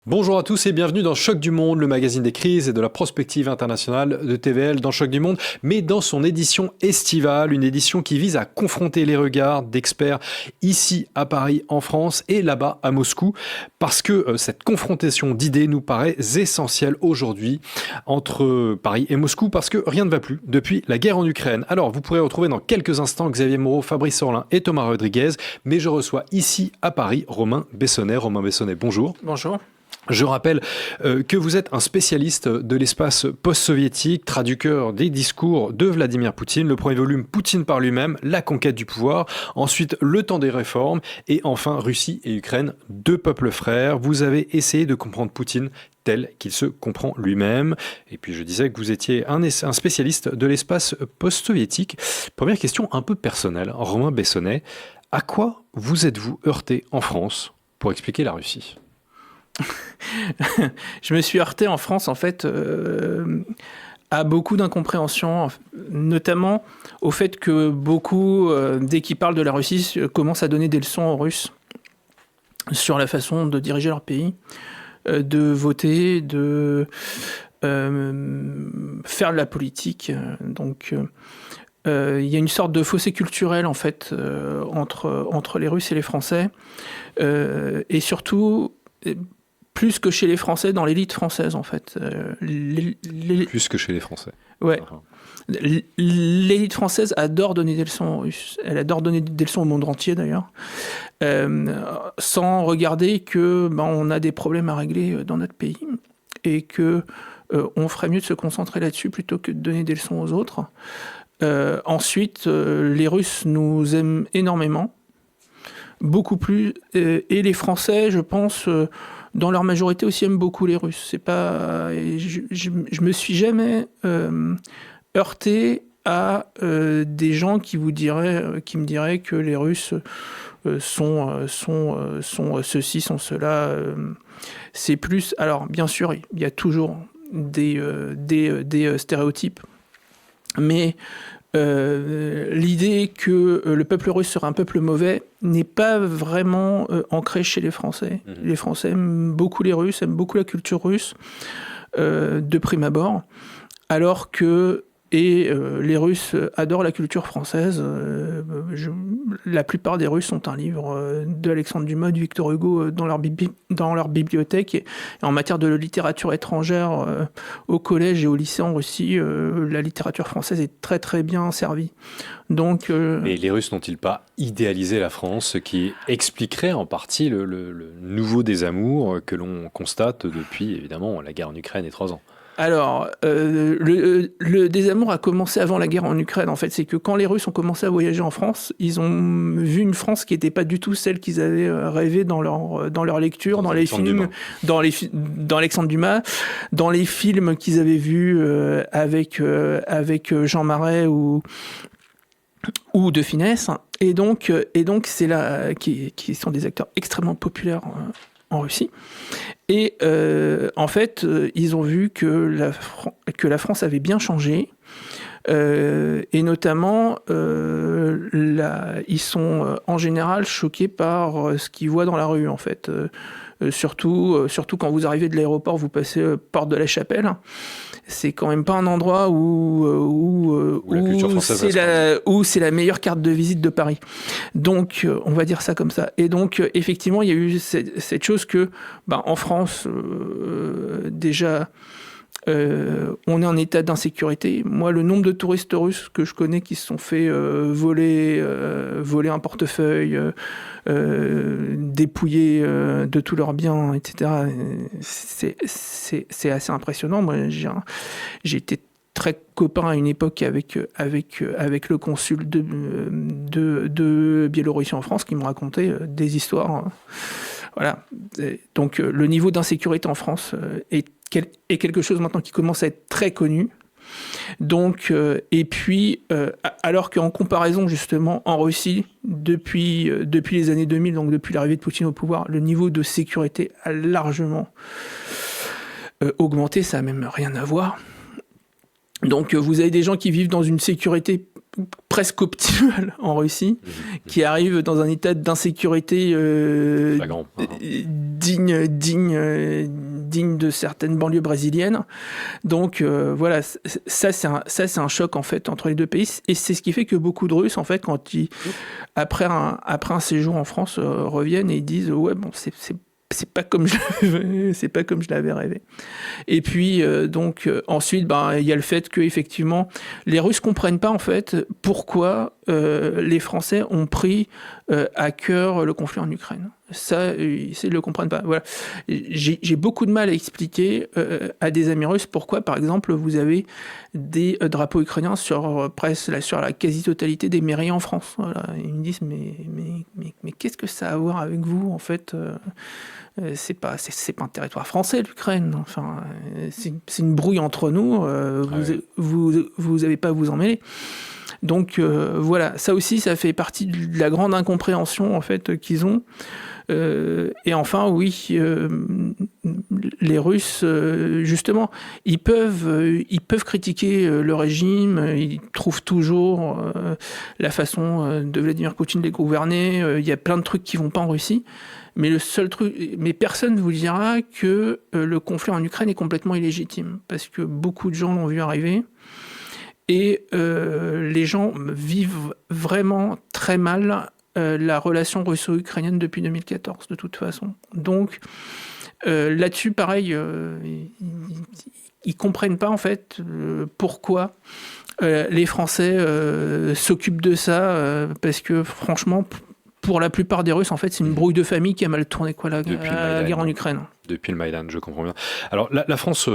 Bonjour à tous et bienvenue dans Choc du Monde, le magazine des crises et de la prospective internationale de TVL dans Choc du Monde, mais dans son édition estivale, une édition qui vise à confronter les regards d'experts ici à Paris, en France et là-bas à Moscou, parce que cette confrontation d'idées nous paraît essentielle aujourd'hui entre Paris et Moscou, parce que rien ne va plus depuis la guerre en Ukraine. Alors, vous pourrez retrouver dans quelques instants Xavier Moreau, Fabrice Orlin et Thomas Rodriguez, mais je reçois ici à Paris Romain Bessonnet. Romain Bessonnet, bonjour. Bonjour. Je rappelle que vous êtes un spécialiste de l'espace post-soviétique, traducteur des discours de Vladimir Poutine, le premier volume Poutine par lui-même, la conquête du pouvoir, ensuite le temps des réformes et enfin Russie et Ukraine, deux peuples frères. Vous avez essayé de comprendre Poutine tel qu'il se comprend lui-même. Et puis je disais que vous étiez un spécialiste de l'espace post-soviétique. Première question un peu personnelle, Romain Bessonnet, à quoi vous êtes-vous heurté en France pour expliquer la Russie ? Je me suis heurté en France, en fait, à beaucoup d'incompréhension, notamment au fait que beaucoup, dès qu'ils parlent de la Russie, commencent à donner des leçons aux Russes sur la façon de diriger leur pays, de voter, de faire de la politique. Donc, il y a une sorte de fossé culturel, en fait, entre les Russes et les Français. Et surtout... plus que chez les Français, dans l'élite française, en fait. Plus que chez les Français. Ouais. L'élite française adore donner des leçons aux Russes. Elle adore donner des leçons au monde entier, d'ailleurs. Sans regarder que on a des problèmes à régler dans notre pays. Et que on ferait mieux de se concentrer là-dessus plutôt que de donner des leçons aux autres. Ensuite, les Russes nous aiment énormément. Beaucoup plus. Et les Français, je pense... dans leur majorité aussi aiment beaucoup les Russes. C'est pas, je me suis jamais heurté à des gens qui me diraient que les Russes sont ceci, sont cela. C'est plus. Alors bien sûr, il y a toujours des stéréotypes, mais l'idée que le peuple russe serait un peuple mauvais n'est pas vraiment ancrée chez les Français. Les Français aiment beaucoup les Russes, aiment beaucoup la culture russe, de prime abord, alors que les Russes adorent la culture française. La plupart des Russes ont un livre d'Alexandre Dumas, de Victor Hugo dans leur bibliothèque. Et en matière de littérature étrangère, au collège et au lycée en Russie, la littérature française est très très bien servie. Donc, mais les Russes n'ont-ils pas idéalisé la France, ce qui expliquerait en partie le nouveau désamour que l'on constate depuis évidemment la guerre en Ukraine et 3 ans? Alors, le désamour a commencé avant la guerre en Ukraine. En fait, c'est que quand les Russes ont commencé à voyager en France, ils ont vu une France qui n'était pas du tout celle qu'ils avaient rêvé dans leur lecture, dans les films, dans Alexandre Dumas, dans les films qu'ils avaient vus avec Jean Marais ou De Funès. Et donc c'est là qui sont des acteurs extrêmement populaires en Russie. Et en fait, ils ont vu que la France avait bien changé. Et notamment, ils sont en général choqués par ce qu'ils voient dans la rue, en fait. Surtout quand vous arrivez de l'aéroport, vous passez porte de la Chapelle. C'est quand même pas un endroit où c'est la meilleure carte de visite de Paris. Donc, on va dire ça comme ça. Et donc, effectivement, il y a eu cette chose que, en France, déjà, on est en état d'insécurité. Moi, le nombre de touristes russes que je connais qui se sont fait voler un portefeuille, dépouiller de tous leurs biens, etc., c'est assez impressionnant. Moi, j'ai été très copain à une époque avec le consul de Biélorussie en France qui me racontait des histoires. Voilà. Donc, le niveau d'insécurité en France est quelque chose maintenant qui commence à être très connu. Donc, et puis, alors qu'en comparaison justement en Russie, depuis les années 2000, donc depuis l'arrivée de Poutine au pouvoir, le niveau de sécurité a largement augmenté, ça n'a même rien à voir. Donc vous avez des gens qui vivent dans une sécurité presque optimale en Russie, qui arrive dans un état d'insécurité digne de certaines banlieues brésiliennes. Donc voilà, ça c'est un choc en fait entre les deux pays, et c'est ce qui fait que beaucoup de Russes en fait, quand ils après un séjour en France reviennent et ils disent ouais bon c'est pas comme je l'avais rêvé. Et puis ensuite il y a le fait que effectivement les Russes comprennent pas en fait pourquoi les Français ont pris à cœur le conflit en Ukraine. Ça, ils le comprennent pas. Voilà. J'ai beaucoup de mal à expliquer à des amis russes pourquoi, par exemple, vous avez des drapeaux ukrainiens sur la quasi-totalité des mairies en France. Voilà. Ils me disent mais qu'est-ce que ça a à voir avec vous en fait c'est pas un territoire français, l'Ukraine. Enfin, c'est une brouille entre nous. Vous avez pas à vous en mêler. Donc voilà, ça aussi, ça fait partie de la grande incompréhension en fait qu'ils ont. Et enfin, oui, les Russes, justement, ils peuvent critiquer le régime. Ils trouvent toujours la façon de Vladimir Poutine de les gouverner. Il y a plein de trucs qui vont pas en Russie. Mais mais personne ne vous dira que le conflit en Ukraine est complètement illégitime, parce que beaucoup de gens l'ont vu arriver. Et les gens vivent vraiment très mal la relation russo-ukrainienne depuis 2014, de toute façon. Donc, là-dessus, pareil, ils comprennent pas, en fait, pourquoi les Français s'occupent de ça, parce que, franchement, pour la plupart des Russes, en fait, c'est une brouille de famille qui a mal tourné, quoi, la guerre en Ukraine. Depuis le Maïdan, je comprends bien. Alors, la France,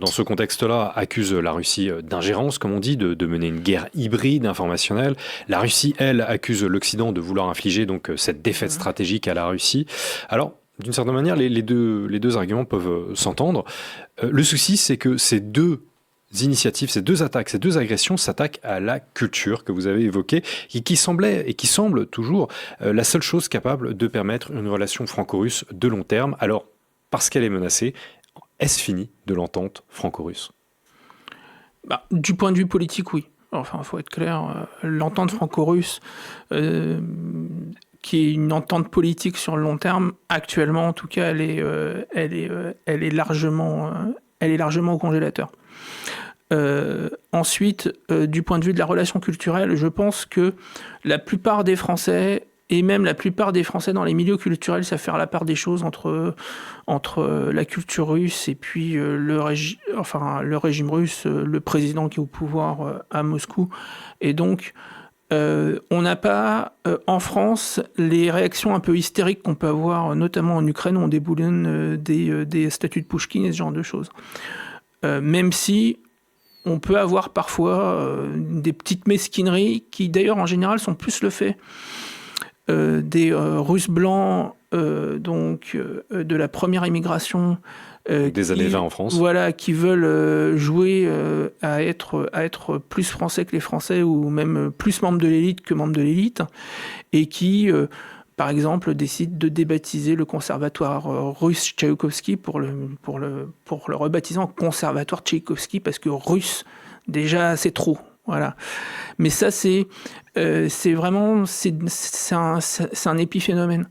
dans ce contexte-là, accuse la Russie d'ingérence, comme on dit, de mener une guerre hybride informationnelle. La Russie, elle, accuse l'Occident de vouloir infliger donc cette défaite stratégique à la Russie. Alors, d'une certaine manière, les deux arguments peuvent s'entendre. Le souci, c'est que ces deux initiatives, ces deux attaques, ces deux agressions s'attaquent à la culture que vous avez évoquée et qui semble toujours la seule chose capable de permettre une relation franco-russe de long terme. Alors, parce qu'elle est menacée, est-ce fini de l'entente franco-russe ? Du point de vue politique, oui. Enfin, il faut être clair, l'entente franco-russe, qui est une entente politique sur le long terme, actuellement, en tout cas, elle est largement au congélateur. Ensuite, du point de vue de la relation culturelle, je pense que la plupart des Français, et même la plupart des Français dans les milieux culturels, savent faire la part des choses entre la culture russe et puis le régime russe, le président qui est au pouvoir à Moscou. Et donc, on n'a pas, en France, les réactions un peu hystériques qu'on peut avoir, notamment en Ukraine, où on déboulonne des statues de Pouchkine et ce genre de choses. Même si on peut avoir parfois des petites mesquineries qui, d'ailleurs, en général, sont plus le fait des Russes blancs de la première immigration des années 20 en France. Voilà, qui veulent jouer à être plus français que les Français, ou même plus membres de l'élite que membres de l'élite, et qui, par exemple, décident de débaptiser le conservatoire russe Tchaïkovski pour le rebaptiser en conservatoire Tchaïkovski, parce que russe, déjà, c'est trop. Voilà. Mais ça, c'est vraiment un épiphénomène.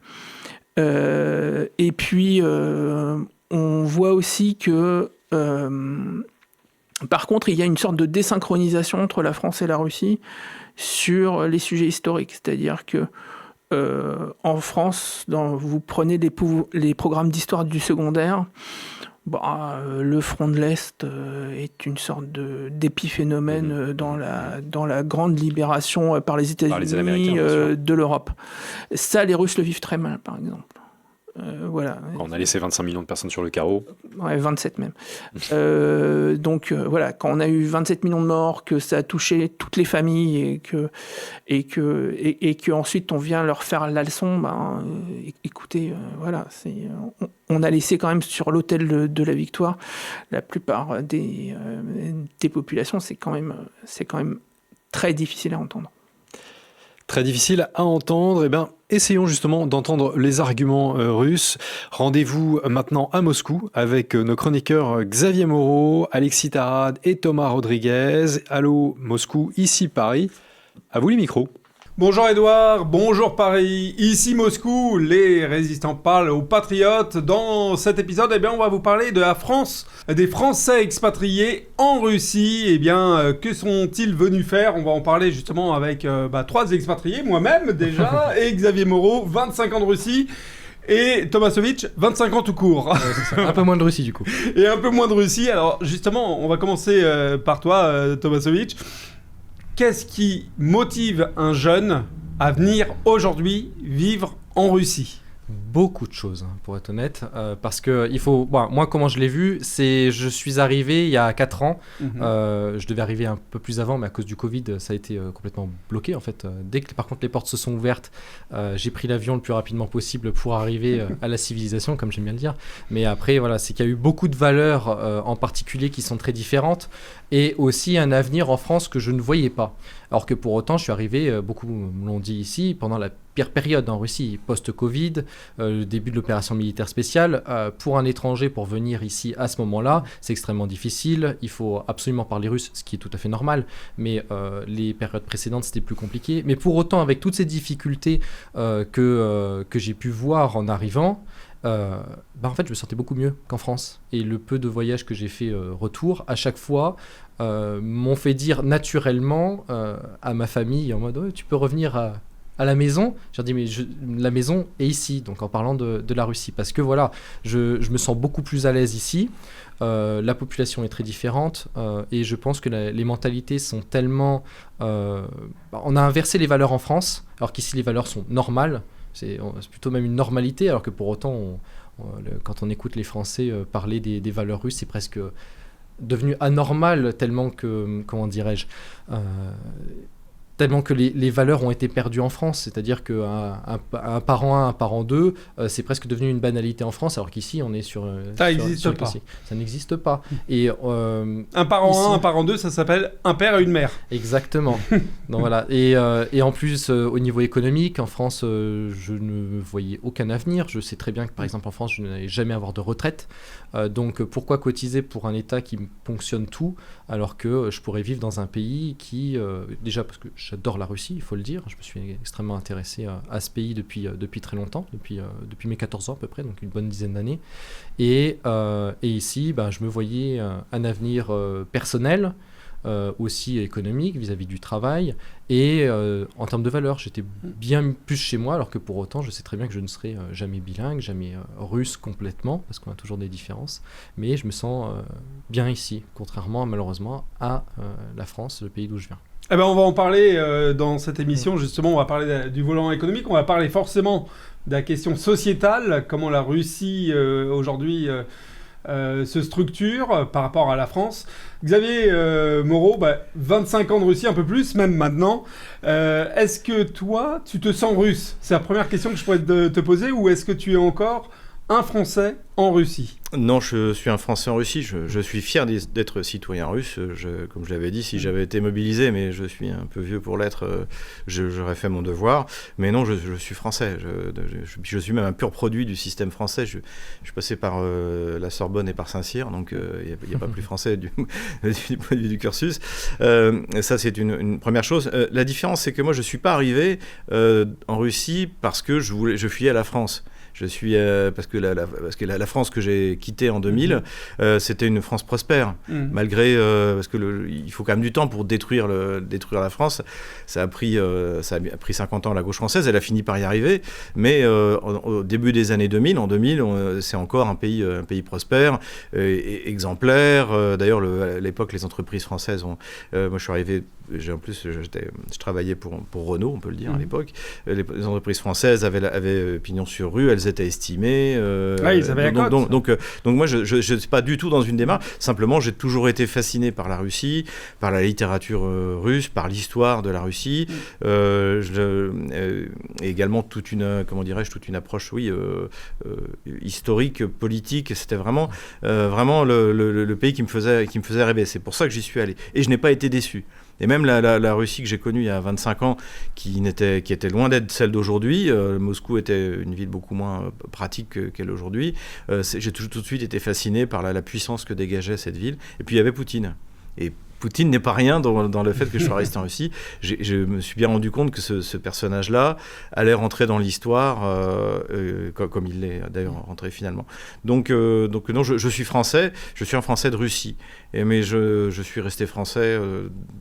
Et puis, on voit aussi que, par contre, il y a une sorte de désynchronisation entre la France et la Russie sur les sujets historiques. C'est-à-dire que en France, vous prenez les programmes d'histoire du secondaire, le front de l'Est est une sorte d'épiphénomène dans la grande libération par les États-Unis de l'Europe. Ça, les Russes le vivent très mal, par exemple. Voilà. On a laissé 25 millions de personnes sur le carreau. Ouais, 27 même. Donc voilà, quand on a eu 27 millions de morts, que ça a touché toutes les familles et que ensuite on vient leur faire la leçon, écoutez, voilà, on a laissé quand même sur l'autel de la victoire la plupart des populations. C'est quand même très difficile à entendre. Très difficile à entendre. Eh bien, essayons justement d'entendre les arguments russes. Rendez-vous maintenant à Moscou avec nos chroniqueurs Xavier Moreau, Alexis Tarade et Thomas Rodriguez. Allô Moscou, ici Paris. À vous les micros. Bonjour Edouard, bonjour Paris, ici Moscou, les résistants parlent aux patriotes. Dans cet épisode, on va vous parler de la France, des Français expatriés en Russie. Que sont-ils venus faire? On va en parler justement avec 3 expatriés, moi-même déjà, et Xavier Moreau, 25 ans de Russie. Et Tomasovic, 25 ans tout court. Ouais, c'est ça. Un peu moins de Russie du coup. Et un peu moins de Russie. Alors justement, on va commencer par toi, Tomasovic. Qu'est-ce qui motive un jeune à venir aujourd'hui vivre en Russie ? Beaucoup de choses, pour être honnête, parce que il faut. Bon, moi, comment je l'ai vu, c'est je suis arrivé il y a 4 ans. Je devais arriver un peu plus avant, mais à cause du Covid, ça a été complètement bloqué en fait. Dès que par contre les portes se sont ouvertes, j'ai pris l'avion le plus rapidement possible pour arriver à la civilisation, comme j'aime bien le dire. Mais après, voilà, c'est qu'il y a eu beaucoup de valeurs en particulier qui sont très différentes, et aussi un avenir en France que je ne voyais pas. Alors que pour autant, je suis arrivé, beaucoup me l'ont dit ici, pendant la pire période en Russie, post-Covid, le début de l'opération militaire spéciale. Pour un étranger, pour venir ici à ce moment-là, c'est extrêmement difficile. Il faut absolument parler russe, ce qui est tout à fait normal. Mais les périodes précédentes, c'était plus compliqué. Mais pour autant, avec toutes ces difficultés que j'ai pu voir en arrivant, en fait, je me sentais beaucoup mieux qu'en France. Et le peu de voyages que j'ai fait retour, à chaque fois, m'ont fait dire naturellement à ma famille en mode oh, tu peux revenir à la maison. Je leur dis mais la maison est ici, donc en parlant de la Russie, parce que voilà, je me sens beaucoup plus à l'aise ici. La population est très différente et je pense que les mentalités sont tellement... on a inversé les valeurs en France, alors qu'ici les valeurs sont normales. C'est plutôt même une normalité, alors que pour autant, quand on écoute les Français parler des valeurs russes, c'est presque devenu anormal tellement que, comment dirais-je, tellement que les valeurs ont été perdues en France. C'est-à-dire qu'un parent 1, un parent 2, c'est presque devenu une banalité en France, alors qu'ici, on est sur... Ça n'existe pas. Ça n'existe pas. Et, un parent ici, 1, un parent 2, ça s'appelle un père et une mère. Exactement. Donc, voilà. Et en plus, au niveau économique, en France, je ne voyais aucun avenir. Je sais très bien que, par exemple, en France, je n'allais jamais avoir de retraite. Donc, pourquoi cotiser pour un État qui me ponctionne tout, alors que je pourrais vivre dans un pays qui... déjà, parce que j'adore la Russie, il faut le dire. Je me suis extrêmement intéressé à ce pays depuis très longtemps, depuis mes 14 ans à peu près, donc une bonne dizaine d'années. Et ici, je me voyais un avenir personnel, aussi économique vis-à-vis du travail, et en termes de valeurs, j'étais bien plus chez moi, alors que pour autant, je sais très bien que je ne serai jamais bilingue, jamais russe complètement, parce qu'on a toujours des différences, mais je me sens bien ici, contrairement malheureusement à la France, le pays d'où je viens. On va en parler dans cette émission, justement, on va parler du volant économique, on va parler forcément de la question sociétale, comment la Russie aujourd'hui se structure par rapport à la France. Xavier Moreau, 25 ans de Russie, un peu plus, même maintenant. Est-ce que toi, tu te sens russe ? C'est la première question que je pourrais te poser, ou est-ce que tu es encore un Français en Russie ? Non, je suis un Français en Russie. Je suis fier d'être citoyen russe. Comme je l'avais dit, si j'avais été mobilisé, mais je suis un peu vieux pour l'être, j'aurais fait mon devoir. Mais non, je suis français. Je suis même un pur produit du système français. Je suis passé par la Sorbonne et par Saint-Cyr, donc il n'y a pas plus français du point de vue du cursus. Ça, c'est une première chose. La différence, c'est que moi, je ne suis pas arrivé en Russie parce que je fuyais la France. Je suis parce que la France que j'ai quittée en 2000, c'était une France prospère, malgré parce que il faut quand même du temps pour détruire la France. Ça a pris 50 ans la gauche française, elle a fini par y arriver, mais au début des années 2000, c'est encore un pays prospère, exemplaire. D'ailleurs, à l'époque, les entreprises françaises ont. Moi, je suis arrivé. Je travaillais pour Renault, on peut le dire, à l'époque. Les entreprises françaises avaient pignon sur rue, elles étaient estimées. Ils avaient la cote. Donc moi, je ne suis pas du tout dans une démarche. Simplement, j'ai toujours été fasciné par la Russie, par la littérature russe, par l'histoire de la Russie. Et également toute une approche, historique, politique. C'était vraiment le pays qui me faisait rêver. C'est pour ça que j'y suis allé. Et je n'ai pas été déçu. Et même la Russie que j'ai connue il y a 25 ans, qui était loin d'être celle d'aujourd'hui, Moscou était une ville beaucoup moins pratique qu'elle est aujourd'hui, j'ai tout de suite été fasciné par la puissance que dégageait cette ville. Et puis il y avait Poutine. Et Poutine n'est pas rien dans le fait que je sois resté en Russie. Je me suis bien rendu compte que ce personnage-là allait rentrer dans l'histoire, comme il l'est d'ailleurs rentré finalement. Donc non, je suis français, je suis un Français de Russie. Mais je suis resté français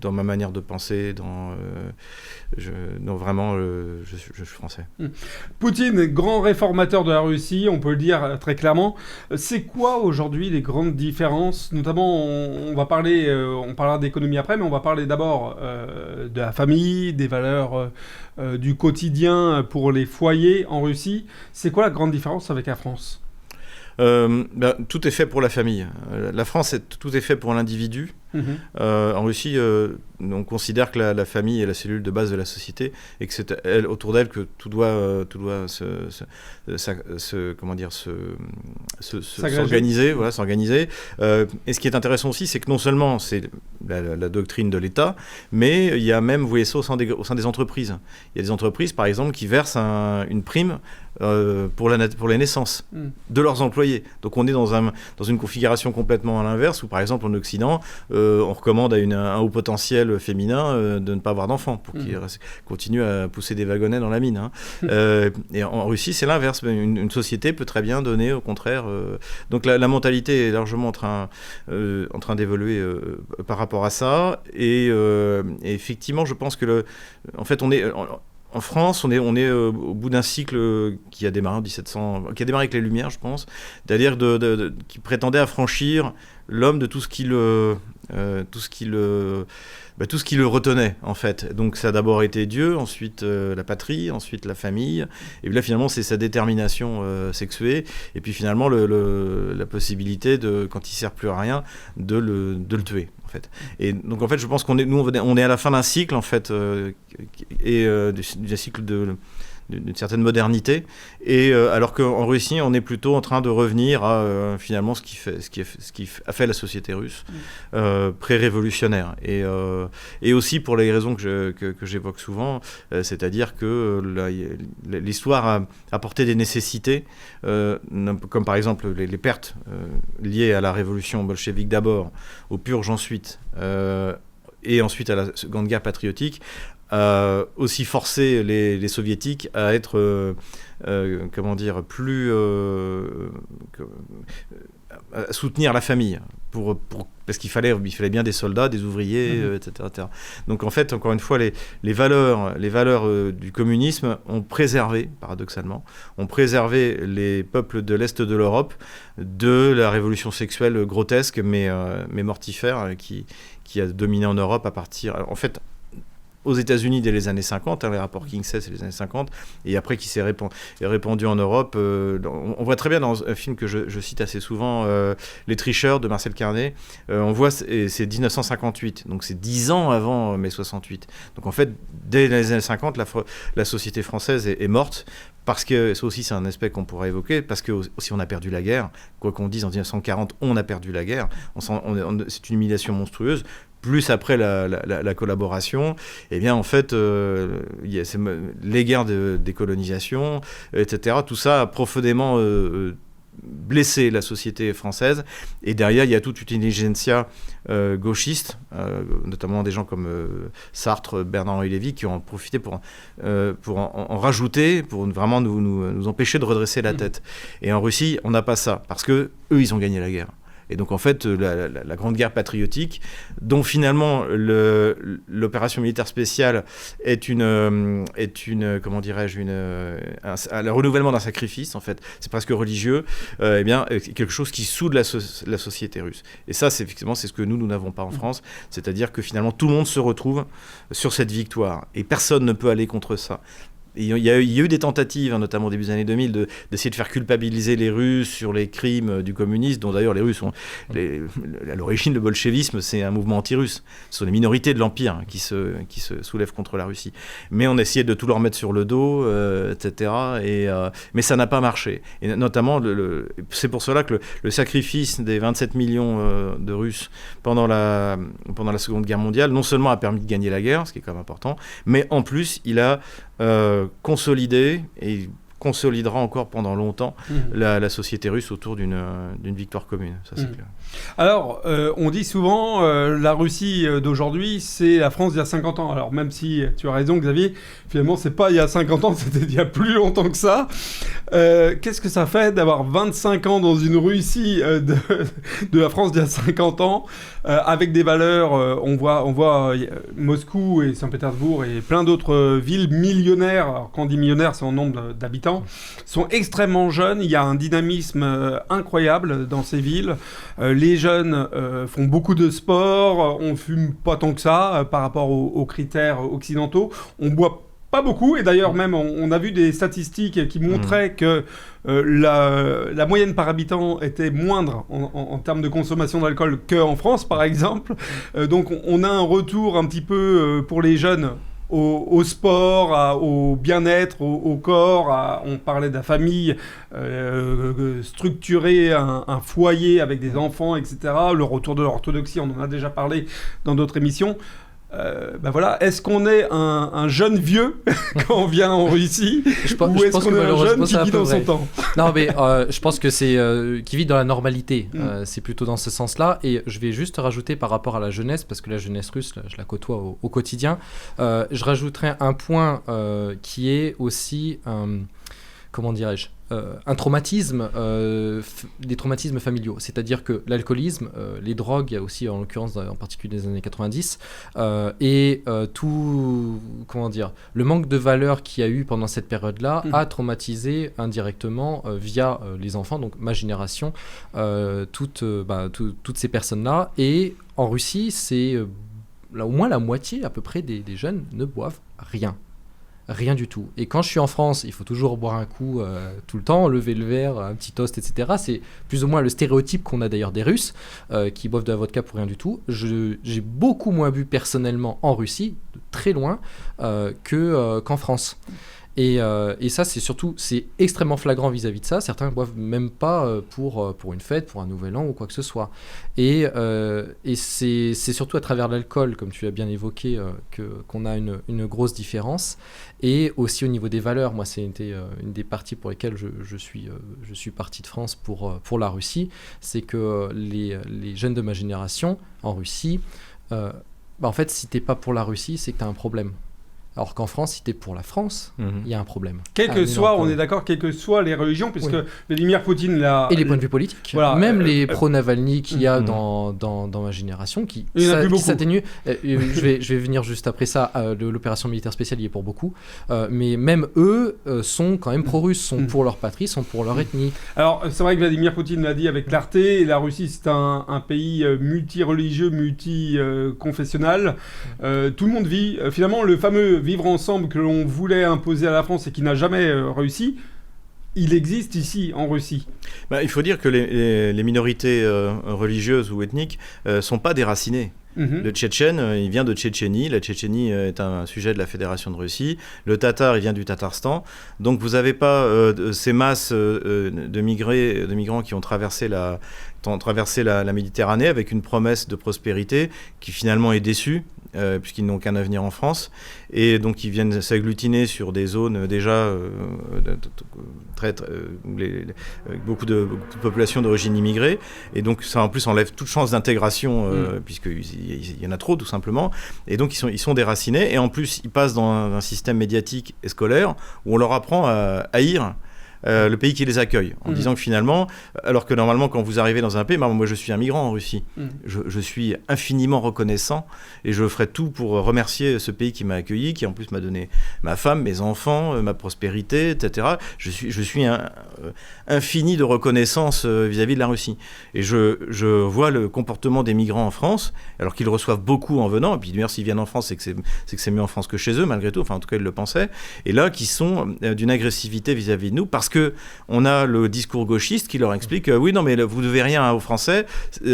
dans ma manière de penser, non, vraiment, je suis français. Poutine, grand réformateur de la Russie, on peut le dire très clairement. C'est quoi aujourd'hui les grandes différences? Notamment, on parlera d'économie après, mais on va parler d'abord de la famille, des valeurs du quotidien pour les foyers en Russie. C'est quoi la grande différence avec la France? Tout est fait pour la famille. La France, tout est fait pour l'individu. En Russie, on considère que la famille est la cellule de base de la société et que c'est autour d'elle que tout doit s'organiser. Voilà, s'organiser. Et ce qui est intéressant aussi, c'est que non seulement c'est la doctrine de l'État, mais il y a même, vous voyez ça, au sein des entreprises. Il y a des entreprises, par exemple, qui versent une prime pour les naissances de leurs employés. Donc on est dans une configuration complètement à l'inverse, où par exemple en Occident, on recommande à un haut potentiel féminin de ne pas avoir d'enfants pour qu'il continue à pousser des wagonnets dans la mine. Et en Russie, c'est l'inverse. Une société peut très bien donner, au contraire. Donc la mentalité est largement en train d'évoluer par rapport à ça. Et effectivement, je pense que en fait, en France, on est au bout d'un cycle qui a démarré en 1700, qui a démarré avec les Lumières, je pense, c'est-à-dire qui prétendait affranchir l'homme de tout ce qui le retenait, en fait. Donc ça a d'abord été Dieu, ensuite la patrie, ensuite la famille, et puis là finalement c'est sa détermination sexuée, et puis finalement la possibilité quand il sert plus à rien de le tuer. En fait. Et donc en fait je pense qu'on est à la fin d'un cycle en fait et d'un cycle d'une certaine modernité, et alors qu'en Russie on est plutôt en train de revenir à finalement ce qui a fait la société russe pré-révolutionnaire, et aussi pour les raisons que j'évoque souvent, c'est-à-dire que l'histoire a apporté des nécessités comme par exemple les pertes liées à la révolution bolchevique d'abord, aux purges ensuite, et ensuite à la Seconde Guerre patriotique, aussi forcer les soviétiques à être à soutenir la famille parce qu'il fallait bien des soldats, des ouvriers, etc. Donc en fait, encore une fois, les valeurs du communisme paradoxalement ont préservé les peuples de l'Est de l'Europe de la révolution sexuelle grotesque mais mortifère qui a dominé en Europe à partir, en fait, aux États-Unis dès les années 50, les rapports Kinsey, c'est les années 50, et après qui s'est répandu en Europe. On voit très bien dans un film que je cite assez souvent, Les Tricheurs de Marcel Carné, on voit, c'est 1958, donc c'est 10 ans avant mai 68. Donc en fait, dès les années 50, la société française est morte, parce que ça aussi c'est un aspect qu'on pourra évoquer, parce que aussi on a perdu la guerre, quoi qu'on dise en 1940, on a perdu la guerre, c'est une humiliation monstrueuse. Plus après la collaboration, eh bien en fait, les guerres de décolonisation, etc., tout ça a profondément blessé la société française. Et derrière, il y a toute une intelligentsia gauchiste, notamment des gens comme Sartre, Bernard-Henri Lévy, qui ont en profité pour en rajouter, pour vraiment nous empêcher de redresser la tête. Et en Russie, on n'a pas ça, parce que eux, ils ont gagné la guerre. Et donc en fait, la grande guerre patriotique, dont finalement l'opération militaire spéciale est le renouvellement d'un sacrifice, en fait, c'est presque religieux, eh bien quelque chose qui soude la société russe. Et ça, c'est ce que nous n'avons pas en France, c'est-à-dire que finalement tout le monde se retrouve sur cette victoire, et personne ne peut aller contre ça. Il y a eu des tentatives, notamment au début des années 2000, d'essayer de faire culpabiliser les Russes sur les crimes du communisme, dont d'ailleurs les Russes sont... à l'origine, le bolchevisme, c'est un mouvement anti-russe. Ce sont les minorités de l'Empire qui se soulèvent contre la Russie. Mais on essayait de tout leur mettre sur le dos, etc. Mais ça n'a pas marché. Et notamment, c'est pour cela que le sacrifice des 27 millions de Russes pendant la Seconde Guerre mondiale, non seulement a permis de gagner la guerre, ce qui est quand même important, mais en plus, il a consolidé et consolidera encore pendant longtemps la société russe autour d'une victoire commune. Ça, c'est clair. Alors, on dit souvent la Russie d'aujourd'hui, c'est la France d'il y a 50 ans. Alors, même si tu as raison, Xavier, finalement, c'est pas il y a 50 ans, c'était il y a plus longtemps que ça. Qu'est-ce que ça fait d'avoir 25 ans dans une Russie de la France d'il y a 50 ans, avec des valeurs, on voit Moscou et Saint-Pétersbourg et plein d'autres villes millionnaires, alors quand on dit millionnaires, c'est en nombre d'habitants, sont extrêmement jeunes, il y a un dynamisme incroyable dans ces villes. Les jeunes font beaucoup de sport, on fume pas tant que ça par rapport aux critères occidentaux, on boit pas beaucoup, et d'ailleurs même on a vu des statistiques qui montraient que la moyenne par habitant était moindre en termes de consommation d'alcool qu'en France par exemple. Donc on a un retour un petit peu pour les jeunes au sport, au bien-être, au corps. On parlait de la famille, structurer un foyer avec des enfants, etc. Le retour de l'orthodoxie, on en a déjà parlé dans d'autres émissions. Voilà. Est-ce qu'on est un jeune vieux quand on vient en Russie, ou est-ce qu'on est un jeune qui vit dans son temps? Non, mais je pense que c'est qui vit dans la normalité. C'est plutôt dans ce sens-là. Et je vais juste rajouter par rapport à la jeunesse, parce que la jeunesse russe, là, je la côtoie au quotidien. Je rajouterai un point qui est aussi, comment dirais-je, un traumatisme, des traumatismes familiaux. C'est-à-dire que l'alcoolisme, les drogues, il y a aussi en l'occurrence en particulier des années 90, et tout, comment dire, le manque de valeur qu'il y a eu pendant cette période-là a traumatisé indirectement via les enfants, donc ma génération, toutes ces personnes-là. Et en Russie, c'est là, au moins la moitié à peu près des jeunes ne boivent rien. Rien du tout. Et quand je suis en France, il faut toujours boire un coup tout le temps, lever le verre, un petit toast, etc. C'est plus ou moins le stéréotype qu'on a d'ailleurs des Russes qui boivent de la vodka pour rien du tout. J'ai beaucoup moins bu personnellement en Russie, de très loin, qu'en France. Et ça, c'est extrêmement flagrant vis-à-vis de ça. Certains ne boivent même pas pour une fête, pour un nouvel an ou quoi que ce soit. Et c'est surtout à travers l'alcool, comme tu as bien évoqué, qu'on a une grosse différence. Et aussi au niveau des valeurs. Moi, c'était une des parties pour lesquelles je suis parti de France pour la Russie. C'est que les jeunes de ma génération, en Russie, en fait, si t'es pas pour la Russie, c'est que tu as un problème. Alors qu'en France, si t'es pour la France, il y a un problème. Quel que soit, on est d'accord, quelles que soient les religions, puisque Vladimir Poutine l'a... Et les points de vue politiques. Voilà, même les pro-Navalny qu'il y a dans ma génération, qui s'atténuent. Je vais venir juste après ça. L'opération militaire spéciale y est pour beaucoup. Mais même eux sont quand même pro-russes, sont pour leur patrie, sont pour leur ethnie. Alors, c'est vrai que Vladimir Poutine l'a dit avec clarté. La Russie, c'est un pays multi-religieux, multi-confessionnel. Tout le monde vit. Finalement, le fameux vivre ensemble que l'on voulait imposer à la France et qui n'a jamais réussi, il existe ici en Russie. Il faut dire que les minorités religieuses ou ethniques sont pas déracinées. Le Tchétchène, il vient de Tchétchénie. La Tchétchénie est un sujet de la Fédération de Russie. Le Tatar, il vient du Tatarstan. Donc vous n'avez pas ces masses de migrants qui ont traversé la Méditerranée avec une promesse de prospérité qui finalement est déçue, puisqu'ils n'ont qu'un avenir en France. Et donc ils viennent s'agglutiner sur des zones déjà avec beaucoup de populations d'origine immigrée. Et donc ça en plus enlève toute chance d'intégration, puisqu'il y en a trop tout simplement. Et donc ils sont déracinés. Et en plus ils passent dans un système médiatique et scolaire où on leur apprend à haïr le pays qui les accueille, en disant que finalement, alors que normalement quand vous arrivez dans un pays, moi je suis un migrant en Russie, je suis infiniment reconnaissant et je ferai tout pour remercier ce pays qui m'a accueilli, qui en plus m'a donné ma femme, mes enfants, ma prospérité, etc. Je suis infini de reconnaissance vis-à-vis de la Russie. Et je vois le comportement des migrants en France, alors qu'ils reçoivent beaucoup en venant, et puis d'ailleurs s'ils viennent en France, c'est que c'est mieux en France que chez eux, malgré tout, enfin en tout cas ils le pensaient, et là qui sont d'une agressivité vis-à-vis de nous, parce que on a le discours gauchiste qui leur explique oui, non, mais vous devez rien aux Français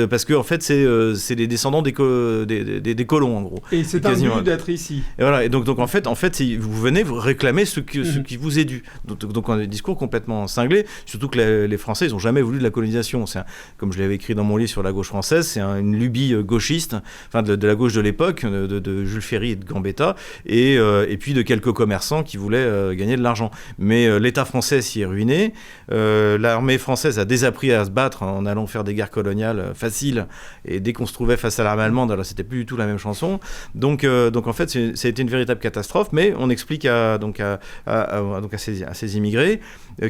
parce que en fait c'est les descendants des colons en gros. Et c'est quasiment un but d'être ici. Et voilà. Et donc en fait vous venez vous réclamer ce qui vous est dû. Donc on a des discours complètement cinglés. Surtout que les Français ils ont jamais voulu de la colonisation. Comme je l'avais écrit dans mon livre sur la gauche française, c'est une lubie gauchiste, enfin de la gauche de l'époque, de Jules Ferry et de Gambetta, et puis de quelques commerçants qui voulaient gagner de l'argent. Mais l'État français s'y est ruiné. L'armée française a désappris à se battre en allant faire des guerres coloniales faciles. Et dès qu'on se trouvait face à l'armée allemande, alors c'était plus du tout la même chanson. Donc en fait, ça a été une véritable catastrophe. Mais on explique à ces immigrés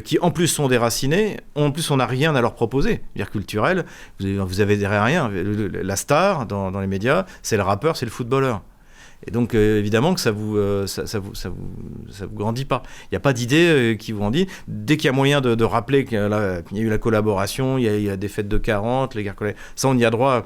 qui en plus sont déracinés, en plus on n'a rien à leur proposer, dire culturel, vous avez rien. La star dans les médias, c'est le rappeur, c'est le footballeur. Et donc évidemment que ça vous grandit pas. Il n'y a pas d'idée qui vous grandit. Dès qu'il y a moyen de rappeler qu'il y a eu la collaboration, il y a des fêtes de 40, les guerres coloniales, ça on y a droit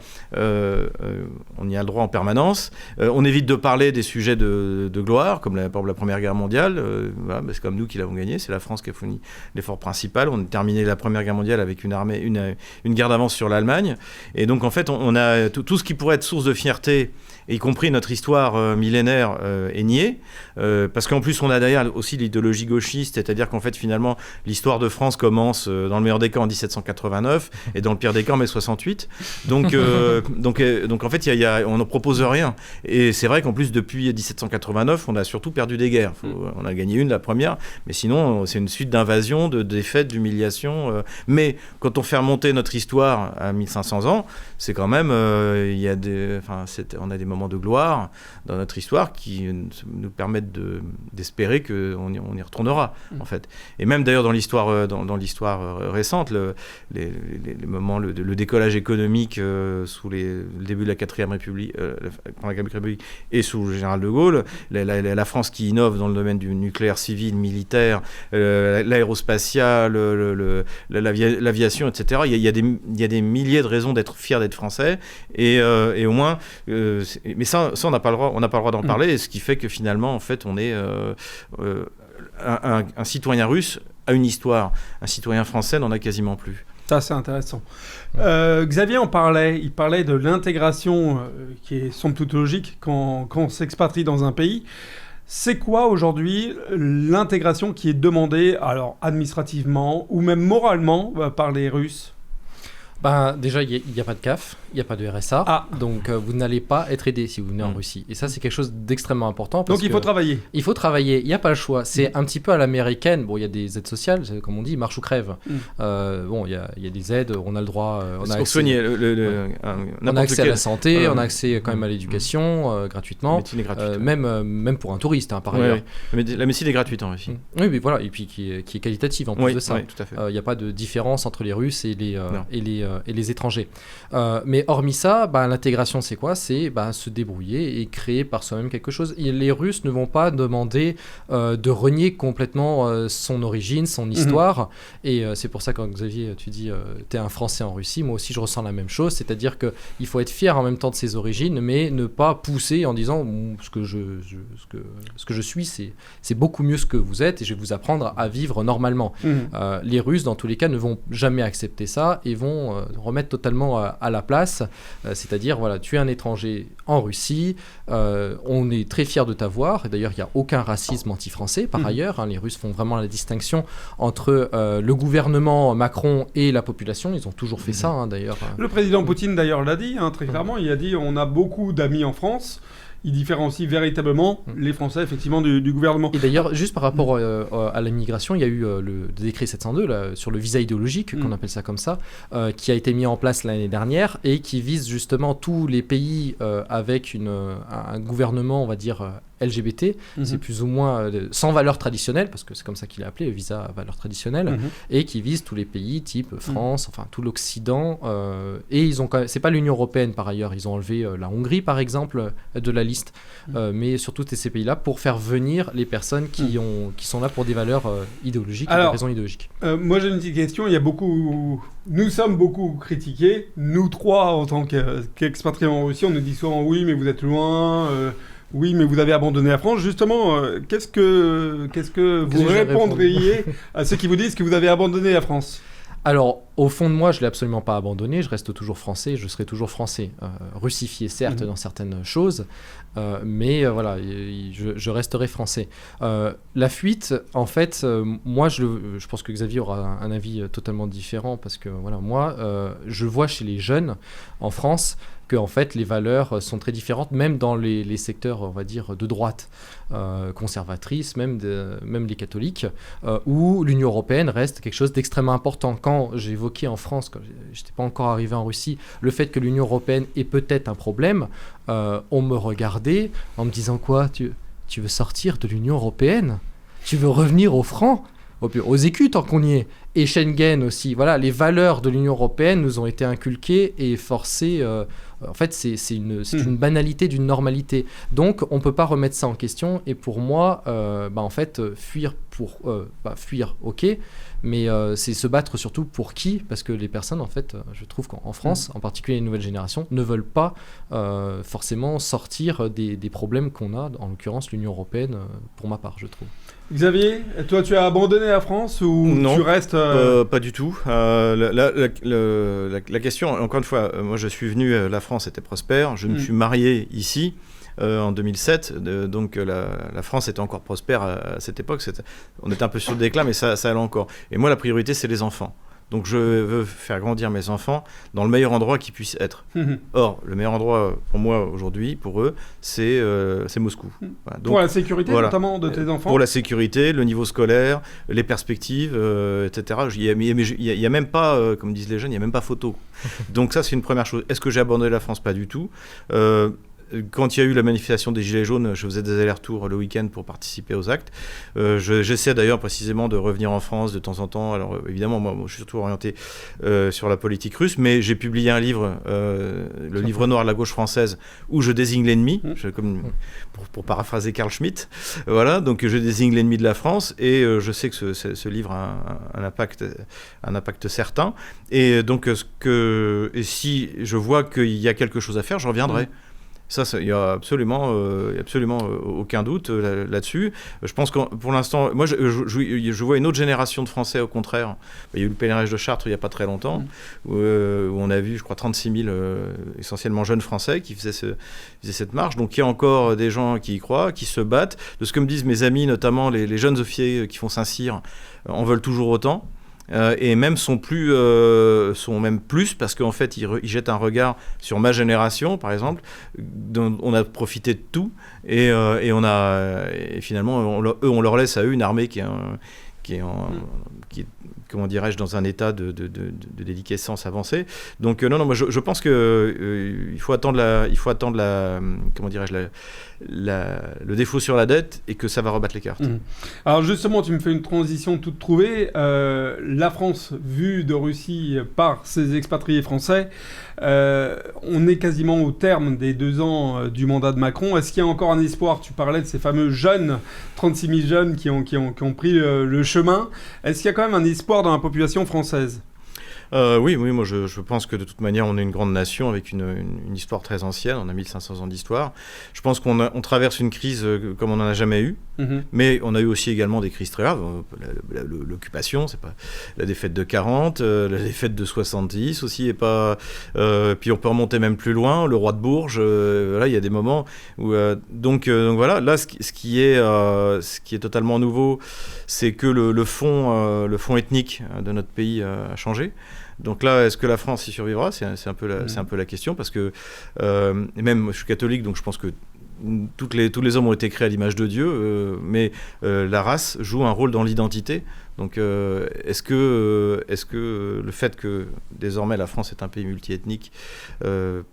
en permanence. On évite de parler des sujets de gloire, comme par exemple la Première Guerre mondiale. Voilà, c'est comme nous qui l'avons gagnée, c'est la France qui a fourni l'effort principal. On a terminé la Première Guerre mondiale avec une guerre d'avance sur l'Allemagne. Et donc en fait on a tout ce qui pourrait être source de fierté, y compris notre histoire millénaire est niée, parce qu'en plus on a derrière aussi l'idéologie gauchiste, c'est-à-dire qu'en fait finalement l'histoire de France commence dans le meilleur des cas en 1789 et dans le pire des cas en mai 68. Donc en fait on ne propose rien. Et c'est vrai qu'en plus depuis 1789 on a surtout perdu des guerres. On a gagné la première, mais sinon c'est une suite d'invasions, de défaites, d'humiliations. Mais quand on fait remonter notre histoire à 1500 ans, c'est quand même on a des moments de gloire dans notre histoire qui nous permettent d'espérer qu'on y retournera en fait. Et même d'ailleurs dans l'histoire récente, les moments, le décollage économique sous le début de la 4e République, et sous le général de Gaulle, la France qui innove dans le domaine du nucléaire civil, militaire, l'aérospatiale, l'aviation, etc. Il y a des milliers de raisons d'être fier d'être français et au moins mais ça on n'a pas le droit d'en parler, ce qui fait que finalement en fait on est un citoyen russe a une histoire, un citoyen français n'en a quasiment plus. Ça c'est intéressant. Xavier il parlait de l'intégration qui est somme toute logique quand on s'expatrie dans un pays. C'est quoi aujourd'hui l'intégration qui est demandée, alors administrativement ou même moralement par les Russes ? Déjà, il n'y a pas de CAF, il n'y a pas de RSA, donc vous n'allez pas être aidé si vous venez en Russie. Et ça, c'est quelque chose d'extrêmement important. Donc il faut travailler. Il faut travailler, il n'y a pas le choix. C'est un petit peu à l'américaine. Bon, il y a des aides sociales, comme on dit, marche ou crève. Bon, il y a des aides, on a le droit... on a pour soigner on a accès à la santé, on a accès quand même à l'éducation gratuitement. La médecine est gratuite. Même pour un touriste, par ailleurs. Mais la médecine est gratuite en Russie. Oui, mais voilà, et puis qui est qualitative en plus de ça. Oui, tout à fait. Il n'y a pas de différence entre les Russes et les étrangers. Mais hormis ça, l'intégration c'est quoi ? C'est se débrouiller et créer par soi-même quelque chose. Et les Russes ne vont pas demander de renier complètement son origine, son histoire. Et c'est pour ça quand Xavier, tu dis t'es un Français en Russie, moi aussi je ressens la même chose, c'est-à-dire qu'il faut être fier en même temps de ses origines, mais ne pas pousser en disant ce que je suis c'est beaucoup mieux ce que vous êtes et je vais vous apprendre à vivre normalement. Les Russes dans tous les cas ne vont jamais accepter ça et vont remettre totalement à la place, c'est-à-dire voilà, tu es un étranger en Russie, on est très fiers de t'avoir, et d'ailleurs il n'y a aucun racisme anti-français par ailleurs, les Russes font vraiment la distinction entre le gouvernement Macron et la population, ils ont toujours fait ça d'ailleurs. Le président Poutine d'ailleurs l'a dit très clairement, il a dit on a beaucoup d'amis en France. Il différencie véritablement les Français effectivement du gouvernement. Et d'ailleurs, juste par rapport à l'immigration, il y a eu le décret 702 là, sur le visa idéologique, qu'on appelle ça comme ça, qui a été mis en place l'année dernière et qui vise justement tous les pays avec un gouvernement, on va dire, LGBT, c'est plus ou moins sans valeur traditionnelle, parce que c'est comme ça qu'il est appelé, visa à valeur traditionnelle, et qui vise tous les pays type France, enfin tout l'Occident, et ils ont quand même, c'est pas l'Union européenne par ailleurs, ils ont enlevé la Hongrie par exemple de la liste, mais surtout ces pays-là pour faire venir les personnes qui sont là pour des valeurs idéologiques, et des raisons idéologiques. Moi j'ai une petite question, nous sommes beaucoup critiqués, nous trois en tant qu'expatriés en Russie, on nous dit souvent oui mais vous êtes loin, Oui, mais vous avez abandonné la France. Justement, qu'est-ce que vous répondriez à ceux qui vous disent que vous avez abandonné la France ? Alors, au fond de moi, je ne l'ai absolument pas abandonné, je reste toujours français, je serai toujours français. Russifié, certes, dans certaines choses, mais voilà, je resterai français. La fuite, en fait, moi, je pense que Xavier aura un avis totalement différent, parce que, voilà, moi, je vois chez les jeunes en France que en fait, les valeurs sont très différentes, même dans les secteurs, on va dire, de droite, conservatrices, même les catholiques, où l'Union européenne reste quelque chose d'extrêmement important. Quand j'évoquais en France, quand je n'étais pas encore arrivé en Russie, le fait que l'Union européenne est peut-être un problème, on me regardait en me disant quoi, tu veux sortir de l'Union européenne ? Tu veux revenir au franc ? Aux écus tant qu'on y est. Et Schengen aussi. Voilà, les valeurs de l'Union européenne nous ont été inculquées et forcées. En fait, c'est une banalité d'une normalité. Donc, on ne peut pas remettre ça en question. Et pour moi, en fait, fuir, ok. Mais c'est se battre surtout pour qui ? Parce que les personnes, en fait, je trouve qu'en France, en particulier les nouvelles générations, ne veulent pas forcément sortir des problèmes qu'on a, en l'occurrence l'Union européenne, pour ma part, je trouve. Xavier, toi tu as abandonné la France ou non, tu restes pas du tout. La question, encore une fois, moi je suis venu, la France était prospère, je me suis marié ici en 2007, donc la France était encore prospère à cette époque, on était un peu sur le déclin, mais ça allait encore. Et moi la priorité c'est les enfants. Donc je veux faire grandir mes enfants dans le meilleur endroit qu'ils puissent être. Or, le meilleur endroit pour moi aujourd'hui, pour eux, c'est Moscou. Voilà. Donc, pour la sécurité notamment de tes enfants ? Pour la sécurité, le niveau scolaire, les perspectives, etc. Il n'y a même pas, comme disent les jeunes, il n'y a même pas photo. Donc ça, c'est une première chose. Est-ce que j'ai abandonné la France ? Pas du tout. Quand il y a eu la manifestation des Gilets jaunes, je faisais des allers-retours le week-end pour participer aux actes. J'essaie d'ailleurs précisément de revenir en France de temps en temps. Alors évidemment, moi je suis surtout orienté sur la politique russe, mais j'ai publié un livre, le livre noir de la gauche française, où je désigne l'ennemi, pour paraphraser Carl Schmitt. Voilà, donc je désigne l'ennemi de la France, et je sais que ce livre a un impact certain. Et donc, si je vois qu'il y a quelque chose à faire, je reviendrai. Ça, il n'y a absolument aucun doute là-dessus. Je pense que pour l'instant, moi, je vois une autre génération de Français, au contraire. Il y a eu le pèlerinage de Chartres il n'y a pas très longtemps, où on a vu, je crois, 36 000 essentiellement jeunes Français qui faisaient cette marche. Donc, il y a encore des gens qui y croient, qui se battent. De ce que me disent mes amis, notamment les jeunes officiers qui font Saint-Cyr, en veulent toujours autant. Et même sont même plus parce qu'en fait ils jettent un regard sur ma génération par exemple, dont on a profité de tout et finalement on leur laisse à eux une armée qui est comment dirais-je, dans un état de déliquescence avancée. Donc non, moi je pense que il faut attendre comment dirais-je, le défaut sur la dette et que ça va rebattre les cartes. Alors justement, tu me fais une transition toute trouvée. La France, vue de Russie par ses expatriés français, on est quasiment au terme des 2 ans du mandat de Macron. Est-ce qu'il y a encore un espoir ? Tu parlais de ces fameux jeunes, 36 000 jeunes qui ont pris le chemin. Est-ce qu'il y a quand même un espoir dans la population française ? Oui, moi je pense que de toute manière on est une grande nation avec une histoire très ancienne, on a 1500 ans d'histoire. Je pense qu'on traverse une crise comme on n'en a jamais eu, mais on a eu aussi également des crises très graves. L'occupation, c'est pas la défaite de 40, la défaite de 70 aussi, et pas. Puis on peut remonter même plus loin, le roi de Bourges. Là, il y a des moments où donc voilà. Là, ce qui est totalement nouveau, c'est que le fond ethnique de notre pays a changé. Donc là, est-ce que la France y survivra ? C'est un peu la question, parce que même je suis catholique, donc je pense que tous les hommes ont été créés à l'image de Dieu, mais la race joue un rôle dans l'identité. Donc est-ce que le fait que désormais la France est un pays multiethnique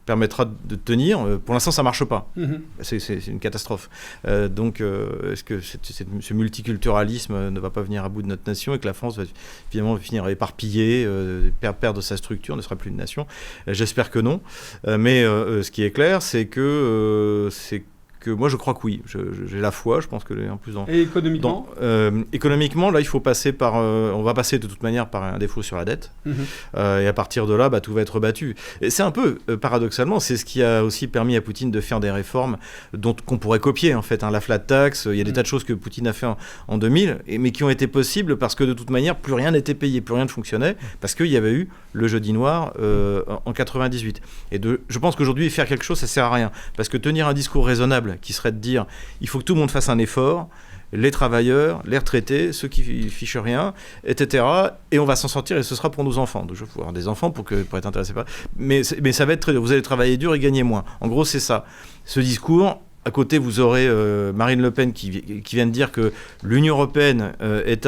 permettra de tenir ? Pour l'instant, ça ne marche pas. C'est une catastrophe. Donc est-ce que ce multiculturalisme ne va pas venir à bout de notre nation et que la France va finalement finir éparpillée, perdre sa structure, ne sera plus une nation ? J'espère que non. Mais ce qui est clair, c'est que moi je crois que oui, j'ai la foi, je pense que en plus Et économiquement économiquement, là il faut passer par, on va passer de toute manière par un défaut sur la dette, et à partir de là, tout va être battu. Et c'est un peu, paradoxalement, c'est ce qui a aussi permis à Poutine de faire des réformes qu'on pourrait copier en fait, la flat tax, il y a des tas de choses que Poutine a fait en 2000, mais qui ont été possibles parce que de toute manière, plus rien n'était payé, plus rien ne fonctionnait, parce qu'il y avait eu le jeudi noir en 98. Et je pense qu'aujourd'hui, faire quelque chose, ça sert à rien, parce que tenir un discours raisonnable qui serait de dire, il faut que tout le monde fasse un effort, les travailleurs, les retraités, ceux qui fichent rien, etc. Et on va s'en sortir et ce sera pour nos enfants. Donc je vais avoir des enfants pour être intéressés par... Mais ça va être très dur. Vous allez travailler dur et gagner moins. En gros, c'est ça. Ce discours... À côté, vous aurez Marine Le Pen qui vient de dire que l'Union européenne est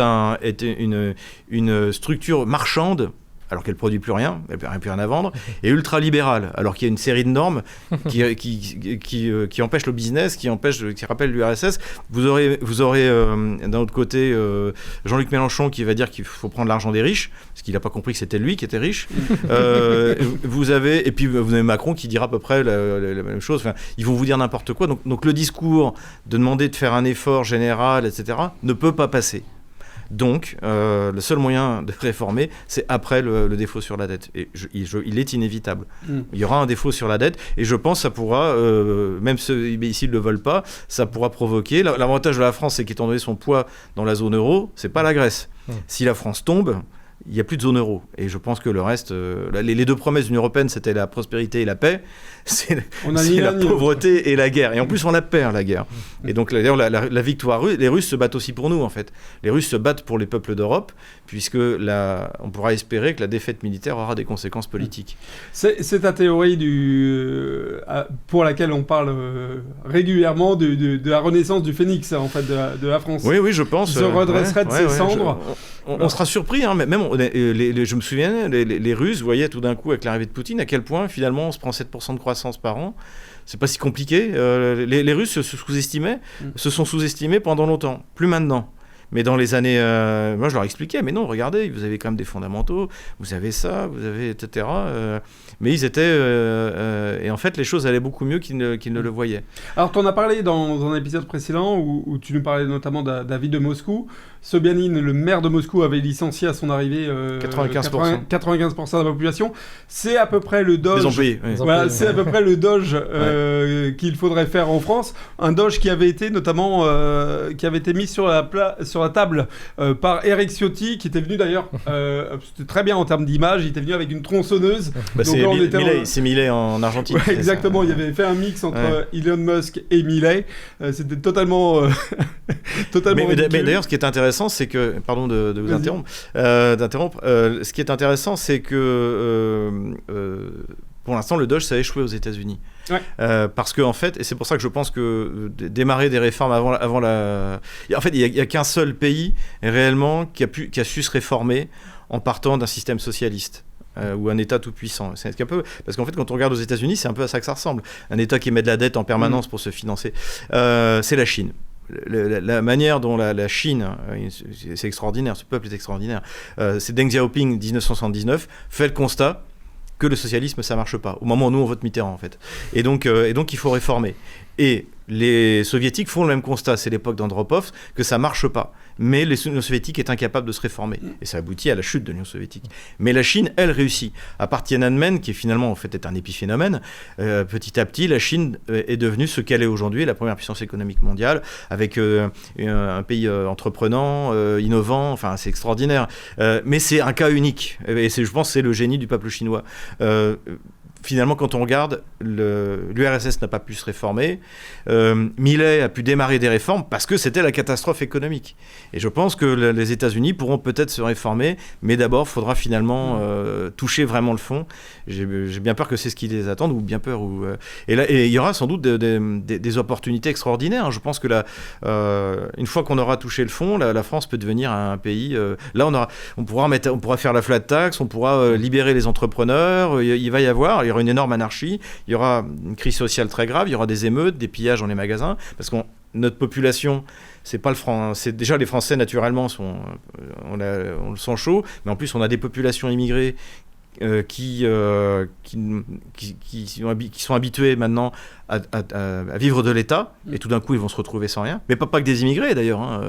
une structure marchande, alors qu'elle ne produit plus rien, elle n'a plus rien à vendre, et ultra-libérale, alors qu'il y a une série de normes qui empêchent le business, qui rappellent l'URSS. Vous aurez d'un autre côté Jean-Luc Mélenchon qui va dire qu'il faut prendre l'argent des riches, parce qu'il n'a pas compris que c'était lui qui était riche. Et puis vous avez Macron qui dira à peu près la même chose. Enfin, ils vont vous dire n'importe quoi. Donc le discours de demander de faire un effort général, etc., ne peut pas passer. Donc, le seul moyen de réformer, c'est après le défaut sur la dette. Et il est inévitable. Il y aura un défaut sur la dette, et je pense que ça pourra, même s'ils ne le veulent pas, ça pourra provoquer... L'avantage de la France, c'est qu'étant donné son poids dans la zone euro, c'est pas la Grèce. Si la France tombe... il n'y a plus de zone euro. Et je pense que le reste... les deux promesses de l'Union européenne, c'était la prospérité et la paix. C'est la pauvreté et la guerre. Et en plus, on la perd, la guerre. Et donc, d'ailleurs, la victoire russe... Les Russes se battent aussi pour nous, en fait. Les Russes se battent pour les peuples d'Europe, puisque on pourra espérer que la défaite militaire aura des conséquences politiques. C'est ta théorie pour laquelle on parle régulièrement de la renaissance du phénix, en fait, de la France. Oui, je pense. Qui se redresserait de ses cendres. On sera surpris, hein, même je me souviens, les Russes voyaient tout d'un coup avec l'arrivée de Poutine à quel point finalement on se prend 7% de croissance par an. C'est pas si compliqué. Les Russes se sont sous-estimés pendant longtemps, plus maintenant. Mais dans les années... moi, je leur expliquais, mais non, regardez, vous avez quand même des fondamentaux, vous avez ça, vous avez... etc. Mais ils étaient... et en fait, les choses allaient beaucoup mieux qu'ils ne le voyaient. Alors, tu en as parlé dans un épisode précédent où tu nous parlais notamment de la ville de Moscou. Sobyanin, le maire de Moscou, avait licencié à son arrivée 95% de la population. C'est à peu près le doge... Les employés. Oui. Voilà, c'est à peu près le doge qu'il faudrait faire en France. Un doge qui avait été notamment... qui avait été mis sur la table par Eric Ciotti, qui était venu d'ailleurs c'était très bien en termes d'image, il était venu avec une tronçonneuse. C'est Milei en Argentine. Ouais, exactement, il avait fait un mix entre Elon Musk et Milei. C'était totalement mais d'ailleurs, ce qui est intéressant, c'est que, pardon de vous interrompre, ce qui est intéressant, c'est que pour l'instant, le Doge, ça a échoué aux États-Unis. Ouais. Parce que, en fait, et c'est pour ça que je pense que démarrer des réformes avant la... En fait, il n'y a qu'un seul pays réellement qui a su se réformer en partant d'un système socialiste. Ou un État tout-puissant. C'est un peu... Parce qu'en fait, quand on regarde aux États-Unis, c'est un peu à ça que ça ressemble. Un État qui émet de la dette en permanence pour se financer. C'est la Chine. La manière dont la Chine, c'est extraordinaire, ce peuple est extraordinaire. C'est Deng Xiaoping, 1979, fait le constat que le socialisme, ça marche pas. Au moment où nous, on vote Mitterrand, en fait. Et donc, il faut réformer. Et les soviétiques font le même constat, c'est l'époque d'Andropov, que ça marche pas. Mais l'Union soviétique est incapable de se réformer. Et ça aboutit à la chute de l'Union soviétique. Mais la Chine, elle, réussit. À part Tiananmen, qui finalement, en fait, est un épiphénomène, petit à petit, la Chine est devenue ce qu'elle est aujourd'hui, la première puissance économique mondiale, avec un pays entreprenant, innovant, enfin, c'est extraordinaire. Mais c'est un cas unique. Et je pense que c'est le génie du peuple chinois. Finalement, quand on regarde, l'URSS n'a pas pu se réformer. Milei a pu démarrer des réformes parce que c'était la catastrophe économique. Et je pense que les États-Unis pourront peut-être se réformer, mais d'abord, il faudra finalement toucher vraiment le fond. J'ai bien peur que c'est ce qui les attend, ou bien peur. Et il y aura sans doute des opportunités extraordinaires. Je pense que une fois qu'on aura touché le fond, la France peut devenir un pays... là, on pourra faire la flat tax, on pourra libérer les entrepreneurs, il va y avoir... Il y aura une énorme anarchie, il y aura une crise sociale très grave, il y aura des émeutes, des pillages dans les magasins, parce que notre population, c'est pas c'est déjà les Français naturellement on le sent chaud, mais en plus on a des populations immigrées qui sont habitués maintenant à vivre de l'État, et tout d'un coup ils vont se retrouver sans rien, mais pas que des immigrés d'ailleurs,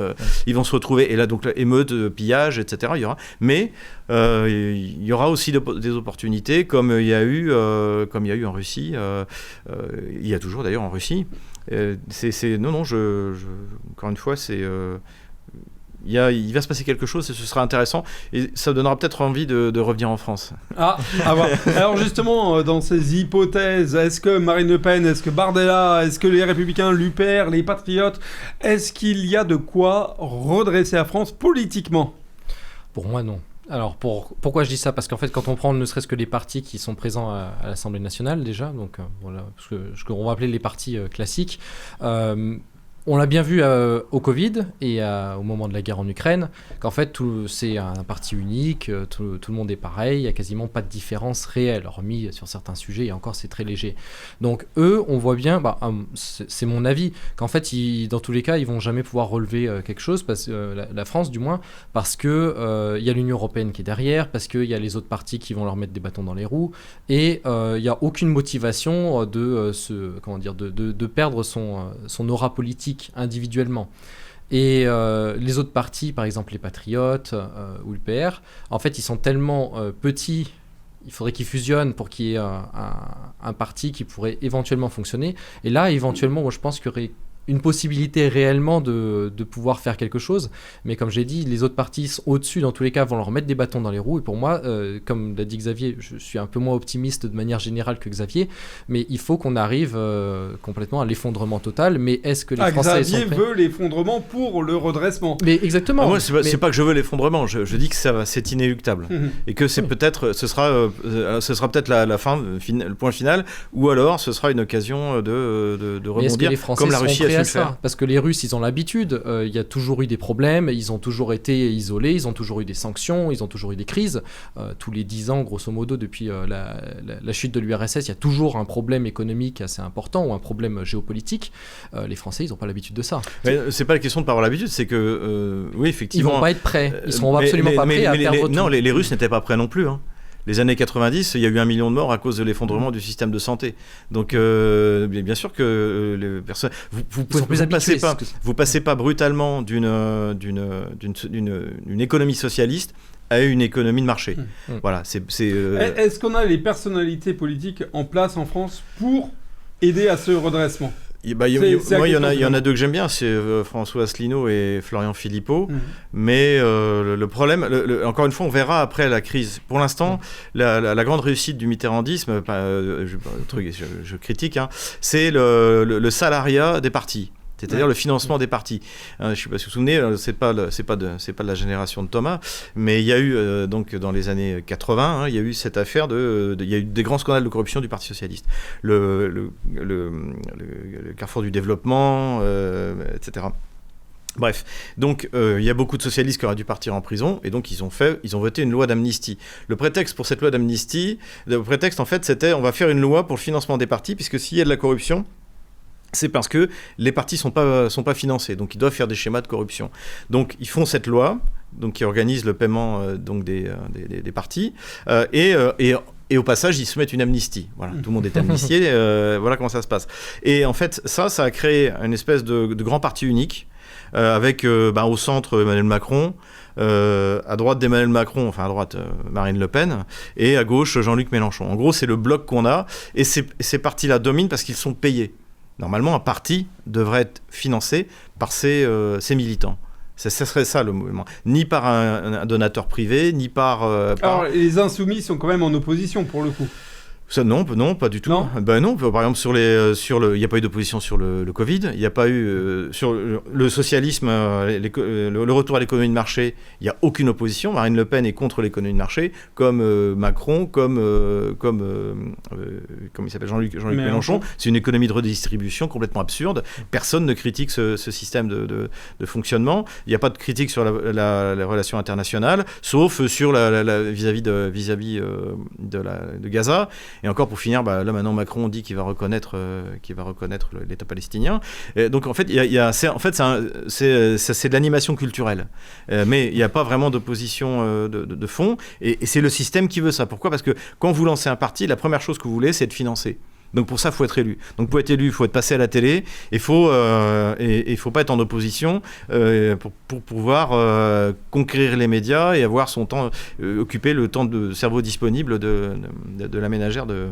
ils vont se retrouver, et là donc émeute, pillage, etc. il y aura, mais il y aura aussi des opportunités comme il y a eu en Russie, il y a toujours d'ailleurs en Russie. Encore une fois, il va se passer quelque chose et ce sera intéressant et ça donnera peut-être envie de revenir en France. À voir. Alors justement, dans ces hypothèses, est-ce que Marine Le Pen, est-ce que Bardella, est-ce que les Républicains, l'UPR, les Patriotes, est-ce qu'il y a de quoi redresser la France politiquement ? Pour moi, non. Alors, pourquoi je dis ça ? Parce qu'en fait, quand on prend ne serait-ce que les partis qui sont présents à l'Assemblée nationale, déjà, donc voilà, parce que ce qu'on va appeler les partis classiques, on l'a bien vu au Covid et au moment de la guerre en Ukraine, qu'en fait, c'est un parti unique, tout le monde est pareil, il n'y a quasiment pas de différence réelle, hormis sur certains sujets, et encore, c'est très léger. Donc, eux, on voit bien, c'est mon avis, qu'en fait, dans tous les cas, ils ne vont jamais pouvoir relever quelque chose, la France du moins, parce qu'il y a l'Union européenne qui est derrière, parce qu'il y a les autres partis qui vont leur mettre des bâtons dans les roues, et il n'y a aucune motivation de perdre son aura politique individuellement. Et les autres partis, par exemple les Patriotes ou l'UPR, en fait, ils sont tellement petits, il faudrait qu'ils fusionnent pour qu'il y ait un parti qui pourrait éventuellement fonctionner. Et là, éventuellement, moi, je pense qu'il y aurait une possibilité réellement de pouvoir faire quelque chose, mais comme j'ai dit, les autres partis au-dessus, dans tous les cas, vont leur mettre des bâtons dans les roues, et pour moi, comme l'a dit Xavier, je suis un peu moins optimiste de manière générale que Xavier, mais il faut qu'on arrive complètement à l'effondrement total, mais est-ce que les Français Xavier sont prêts ? veut l'effondrement pour le redressement. Mais exactement. Moi, c'est pas que je veux l'effondrement, je dis que c'est inéluctable, et que ce sera peut-être la fin, le point final, ou alors ce sera une occasion de rebondir, comme la Russie a su le faire. Parce que les Russes, ils ont l'habitude, il y a toujours eu des problèmes, ils ont toujours été isolés, ils ont toujours eu des sanctions, ils ont toujours eu des crises. Tous les 10 ans, grosso modo, depuis la chute de l'URSS, il y a toujours un problème économique assez important ou un problème géopolitique. Les Français, ils n'ont pas l'habitude de ça. Mais c'est pas la question de pas avoir l'habitude, c'est que, oui, effectivement... Ils vont pas être prêts, ils seront absolument pas prêts à perdre tout. Non, les Russes n'étaient pas prêts non plus, Les années 90, il y a eu 1 million de morts à cause de l'effondrement du système de santé. Donc, bien sûr que les personnes... Vous passez pas brutalement d'une économie socialiste à une économie de marché. Voilà, Est-ce qu'on a les personnalités politiques en place en France pour aider à ce redressement ? Moi, il y en a deux que j'aime bien, c'est François Asselineau et Florian Philippot. Mais le problème, encore une fois, on verra après la crise. Pour l'instant, la grande réussite du mitterrandisme, je critique, c'est le salariat des partis. C'est-à-dire le financement des partis. Je ne sais pas si vous vous souvenez, c'est pas de la génération de Thomas, mais il y a eu, donc dans les années 80, il y a eu cette affaire il y a eu des grands scandales de corruption du Parti Socialiste. Le carrefour du développement, etc. Bref, donc il y a beaucoup de socialistes qui auraient dû partir en prison, et donc ils ont voté une loi d'amnistie. Le prétexte pour cette loi d'amnistie, en fait, c'était on va faire une loi pour le financement des partis, puisque s'il y a de la corruption, c'est parce que les partis sont pas financés, donc ils doivent faire des schémas de corruption. Donc ils font cette loi, donc qui organise le paiement des partis, et au passage ils soumettent une amnistie. Voilà, tout le monde est amnistié. Voilà comment ça se passe. Et en fait, ça a créé une espèce de grand parti unique, avec au centre Emmanuel Macron. À droite d'Emmanuel Macron, enfin à droite Marine Le Pen, et à gauche Jean-Luc Mélenchon. En gros, c'est le bloc qu'on a, et ces partis-là dominent parce qu'ils sont payés. Normalement, un parti devrait être financé par ses militants. Ça serait ça le mouvement. Ni par un donateur privé, ni par... Alors, les Insoumis sont quand même en opposition pour le coup. Ça, non, pas du tout. Non. Non, par exemple, il n'y a pas eu d'opposition sur le Covid, il n'y a pas eu sur le socialisme, le retour à l'économie de marché, il n'y a aucune opposition. Marine Le Pen est contre l'économie de marché, comme Macron, comme il s'appelle, Jean-Luc Mélenchon. C'est une économie de redistribution complètement absurde. Personne ne critique ce système de fonctionnement. Il n'y a pas de critique sur la relation internationale, sauf sur vis-à-vis de Gaza. Et encore pour finir, là maintenant Macron dit qu'il va reconnaître l'État palestinien. Et donc en fait, c'est de l'animation culturelle, mais il n'y a pas vraiment d'opposition de fond. Et c'est le système qui veut ça. Pourquoi ? Parce que quand vous lancez un parti, la première chose que vous voulez, c'est être financé. Donc pour ça, il faut être élu. Donc pour être élu, il faut être passé à la télé. Il faut pas être en opposition pour pouvoir conquérir les médias et avoir son temps, occuper le temps de cerveau disponible de la ménagère de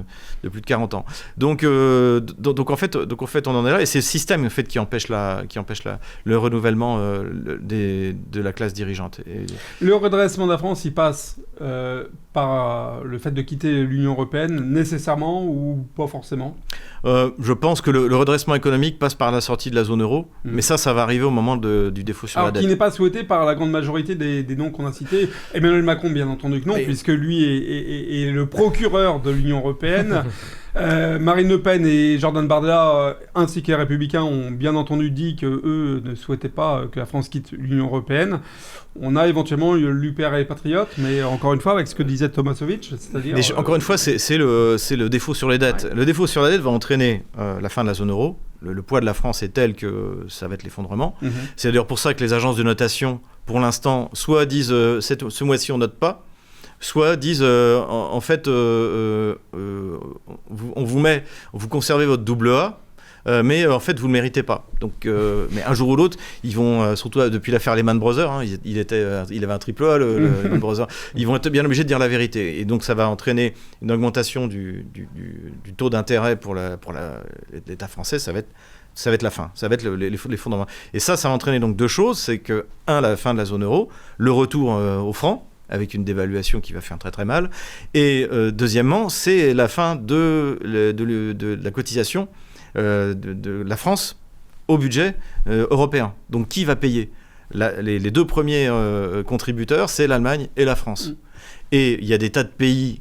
plus de 40 ans. Donc en fait, on en est là. Et c'est le système en fait qui empêche le renouvellement de la classe dirigeante. Le redressement de la France, il passe par le fait de quitter l'Union européenne nécessairement ou pas forcément ? Je pense que le redressement économique passe par la sortie de la zone euro, mais ça va arriver au moment du défaut sur la dette. Qui n'est pas souhaité par la grande majorité des noms qu'on a cités. Emmanuel Macron, bien entendu que non, puisque lui est le procureur de l'Union européenne. Marine Le Pen et Jordan Bardella, ainsi que les Républicains, ont bien entendu dit qu'eux ne souhaitaient pas que la France quitte l'Union européenne. On a éventuellement l'UPR et les Patriotes, mais encore une fois, avec ce que disait Tomasovic, c'est-à-dire... Mais encore une fois, c'est le défaut sur les dettes. Ouais. Le défaut sur la dette va entraîner la fin de la zone euro. Le poids de la France est tel que ça va être l'effondrement. Mm-hmm. C'est d'ailleurs pour ça que les agences de notation, pour l'instant, soit disent ce mois-ci on note pas, soit disent en fait on vous conservez votre double A, mais en fait vous ne le méritez pas. Donc, mais un jour ou l'autre, ils vont, surtout depuis l'affaire Lehman Brothers, il avait un triple A, le Lehman Brothers, ils vont être bien obligés de dire la vérité. Et donc ça va entraîner une augmentation du taux d'intérêt pour l'État français. Ça va être la fin, ça va être l'effondrement. Et ça va entraîner donc deux choses, c'est que, la fin de la zone euro, le retour au franc, avec une dévaluation qui va faire très très mal. Et deuxièmement, c'est la fin de la cotisation de la France au budget européen. Donc qui va payer ? Les deux premiers contributeurs, c'est l'Allemagne et la France. Et il y a des tas de pays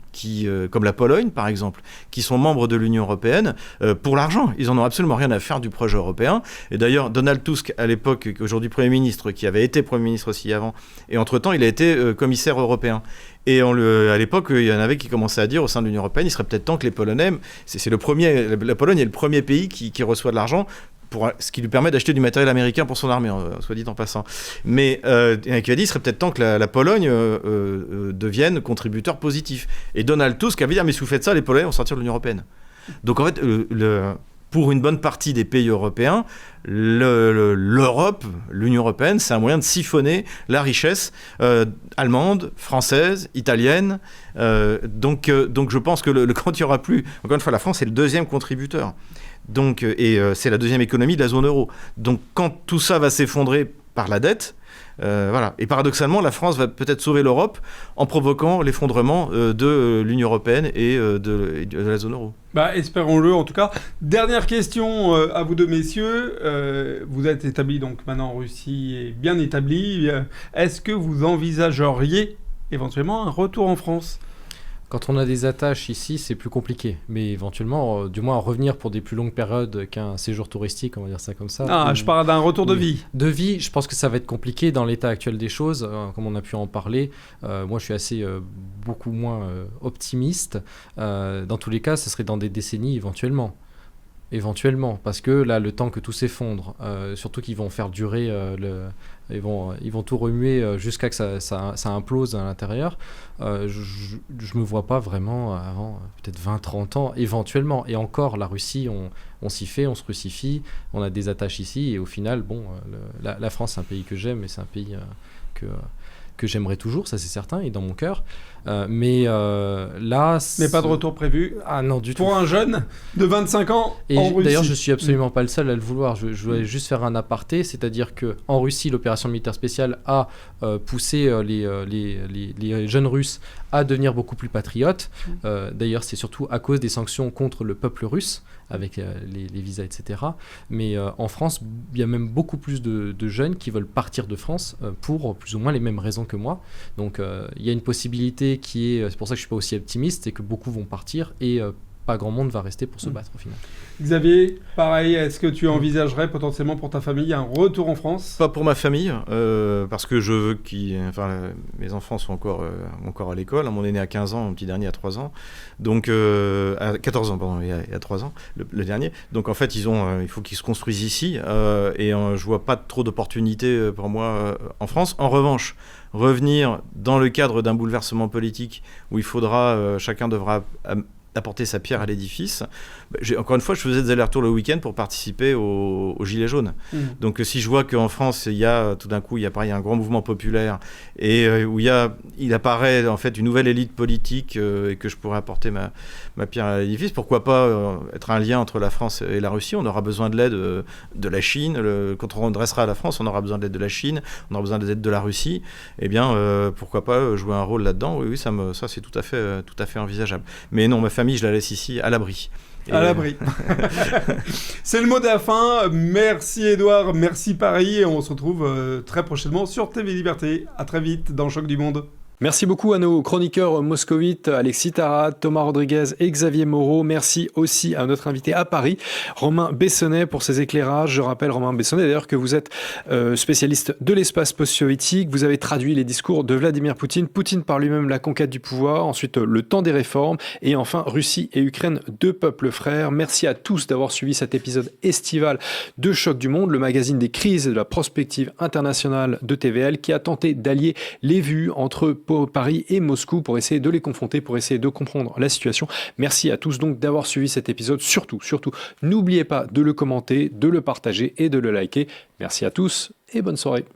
comme la Pologne, par exemple, qui sont membres de l'Union européenne pour l'argent. Ils n'en ont absolument rien à faire du projet européen. Et d'ailleurs, Donald Tusk, à l'époque, aujourd'hui Premier ministre, qui avait été Premier ministre aussi avant, et entre-temps, il a été commissaire européen. Et à l'époque, il y en avait qui commençaient à dire au sein de l'Union européenne, il serait peut-être temps que les Polonais... La Pologne est le premier pays qui reçoit de l'argent, ce qui lui permet d'acheter du matériel américain pour son armée, soit dit en passant. Mais qui a dit, il serait peut-être temps que la Pologne devienne contributeur positif. Et Donald Tusk avait dit, mais si vous faites ça, les Polonais vont sortir de l'Union européenne. Donc en fait, pour une bonne partie des pays européens, l'Europe, l'Union européenne, c'est un moyen de siphonner la richesse allemande, française, italienne. Donc je pense que quand il n'y aura plus... Encore une fois, la France est le deuxième contributeur. Donc, c'est la deuxième économie de la zone euro. Donc quand tout ça va s'effondrer par la dette, voilà. Et paradoxalement, la France va peut-être sauver l'Europe en provoquant l'effondrement de l'Union européenne et de la zone euro. Espérons-le en tout cas. Dernière question à vous deux messieurs. Vous êtes établis donc maintenant en Russie et bien établis. Est-ce que vous envisageriez éventuellement un retour en France ? Quand on a des attaches ici, c'est plus compliqué. Mais éventuellement, du moins, revenir pour des plus longues périodes qu'un séjour touristique, on va dire ça comme ça. Je parle d'un retour de vie. De vie, je pense que ça va être compliqué dans l'état actuel des choses, comme on a pu en parler. Moi, je suis beaucoup moins optimiste. Dans tous les cas, ce serait dans des décennies éventuellement, parce que là, le temps que tout s'effondre, surtout qu'ils vont faire durer ils vont tout remuer jusqu'à que ça implose à l'intérieur. Je me vois pas vraiment avant peut-être 20-30 ans, éventuellement. Et encore, la Russie, on s'y fait, on se russifie, on a des attaches ici, et au final, la France, c'est un pays que j'aime, et c'est un pays que j'aimerais toujours, ça c'est certain, et dans mon cœur. Mais là... Mais pas de retour prévu. Ah non, du tout. Pour un jeune de 25 ans en Russie. D'ailleurs, je suis absolument pas le seul à le vouloir. Je voulais juste faire un aparté, c'est-à-dire qu'en Russie, l'opération militaire spéciale a poussé les jeunes Russes à devenir beaucoup plus patriotes. D'ailleurs, c'est surtout à cause des sanctions contre le peuple russe, avec les visas, etc. Mais en France, il y a même beaucoup plus de jeunes qui veulent partir de France pour plus ou moins les mêmes raisons que moi. Donc, il y a une possibilité c'est pour ça que je ne suis pas aussi optimiste, c'est que beaucoup vont partir et pas grand monde va rester pour se battre au final. Xavier, pareil, est-ce que tu envisagerais potentiellement pour ta famille un retour en France ? Pas pour ma famille, parce que je veux mes enfants sont encore à l'école. Mon aîné a 15 ans, mon petit dernier a 3 ans. Donc, à 14 ans, pardon, il y a 3 ans, le dernier. Donc en fait, il faut qu'ils se construisent ici. Et je vois pas trop d'opportunités pour moi en France. En revanche, revenir dans le cadre d'un bouleversement politique où chacun devra apporter sa pierre à l'édifice. Encore une fois, je faisais des allers-retours le week-end pour participer aux Gilets jaunes. Donc si je vois qu'en France, tout d'un coup, il y a un grand mouvement populaire et où il apparaît en fait une nouvelle élite politique et que je pourrais apporter ma pierre à l'édifice, pourquoi pas être un lien entre la France et la Russie ? On aura besoin de l'aide de la Chine. Quand on redressera la France, on aura besoin de l'aide de la Chine, on aura besoin de l'aide de la Russie. Eh bien, pourquoi pas jouer un rôle là-dedans ? Oui, ça c'est tout à fait envisageable. Mais non, ma famille, je la laisse ici à l'abri. À l'abri. C'est le mot de la fin. Merci Edouard, merci Paris. Et on se retrouve très prochainement sur TV Liberté. À très vite dans Choc du Monde. Merci beaucoup à nos chroniqueurs moscovites, Alexis Tarat, Thomas Rodriguez et Xavier Moreau. Merci aussi à notre invité à Paris, Romain Bessonnet, pour ses éclairages. Je rappelle, Romain Bessonnet, d'ailleurs, que vous êtes spécialiste de l'espace post-soviétique. Vous avez traduit les discours de Vladimir Poutine. Poutine par lui-même, la conquête du pouvoir. Ensuite, le temps des réformes. Et enfin, Russie et Ukraine, deux peuples frères. Merci à tous d'avoir suivi cet épisode estival de Choc du Monde, le magazine des crises et de la prospective internationale de TVL, qui a tenté d'allier les vues entre Paris et Moscou pour essayer de les confronter, pour essayer de comprendre la situation. Merci à tous donc d'avoir suivi cet épisode. Surtout, n'oubliez pas de le commenter, de le partager et de le liker. Merci à tous et bonne soirée.